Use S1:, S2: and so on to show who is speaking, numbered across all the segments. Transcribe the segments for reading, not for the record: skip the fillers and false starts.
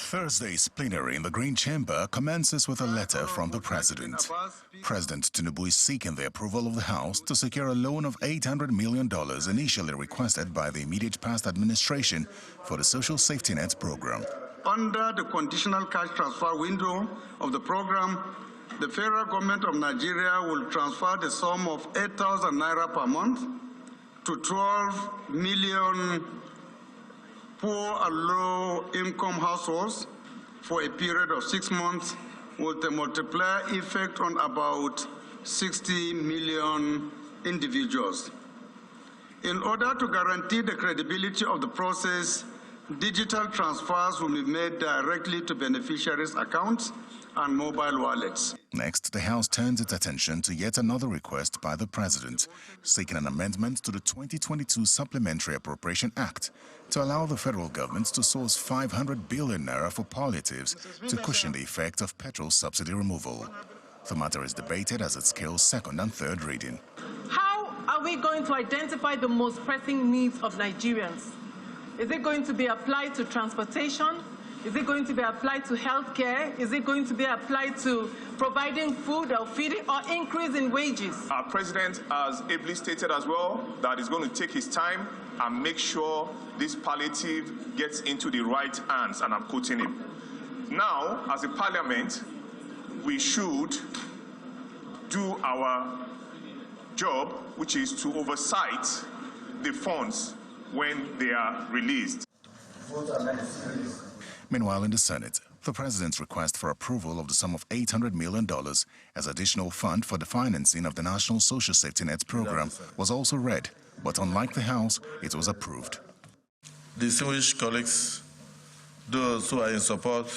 S1: Thursday's plenary in the Green Chamber commences with a letter from the President. President Tinubu is seeking the approval of the House to secure a loan of $800 million initially requested by the immediate past administration for the Social Safety Net program.
S2: Under the conditional cash transfer window of the program, the federal government of Nigeria will transfer the sum of 8,000 naira per month to 12 million poor and low-income households for a period of 6 months, with a multiplier effect on about 60 million individuals. In order to guarantee the credibility of the process, digital transfers will be made directly to beneficiaries' accounts and mobile wallets.
S1: Next, the House turns its attention to yet another request by the President, seeking an amendment to the 2022 Supplementary Appropriation Act to allow the federal government to source 500 billion naira for palliatives to cushion the effect of petrol subsidy removal. The matter is debated as it scales second and third reading.
S3: How are we going to identify the most pressing needs of Nigerians? Is it going to be applied to transportation? Is it going to be applied to health care? Is it going to be applied to providing food or feeding or increase in wages?
S4: Our president has ably stated as well that he's going to take his time and make sure this palliative gets into the right hands, and I'm quoting him. Now, as a parliament, we should do our job, which is to oversight the funds when they are released.
S1: Meanwhile, in the Senate, the President's request for approval of the sum of $800 million as additional fund for the financing of the National Social Safety Net program was also read, but unlike the House, it was approved.
S5: Distinguished colleagues, those who are in support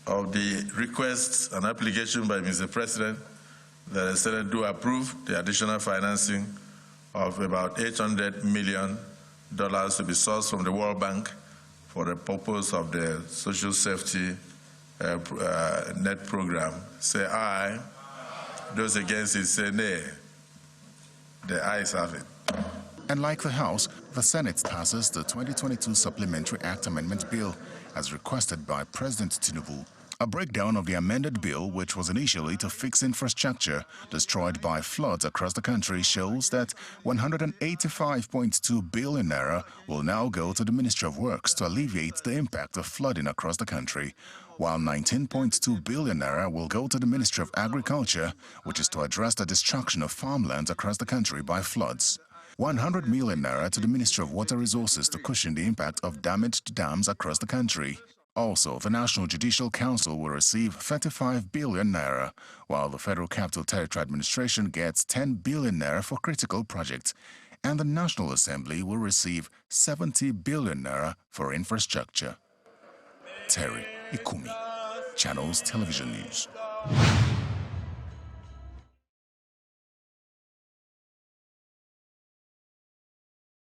S5: of the request and application by Mr. President, that the Senate do approve the additional financing of about $800 million to be sourced from the World Bank for the purpose of the Social Safety Net program, say aye. Those against it say nay. The ayes have it.
S1: And like the House, the Senate passes the 2022 Supplementary Act Amendment Bill, as requested by President Tinubu. A breakdown of the amended bill, which was initially to fix infrastructure destroyed by floods across the country, shows that 185.2 billion naira will now go to the Ministry of Works to alleviate the impact of flooding across the country, while 19.2 billion naira will go to the Ministry of Agriculture, which is to address the destruction of farmlands across the country by floods. 100 million naira to the Ministry of Water Resources to cushion the impact of damaged dams across the country. Also, the National Judicial Council will receive 35 billion naira, while the Federal Capital Territory Administration gets 10 billion naira for critical projects, and the National Assembly will receive 70 billion naira for infrastructure. Terry Ikumi, Channels Television News.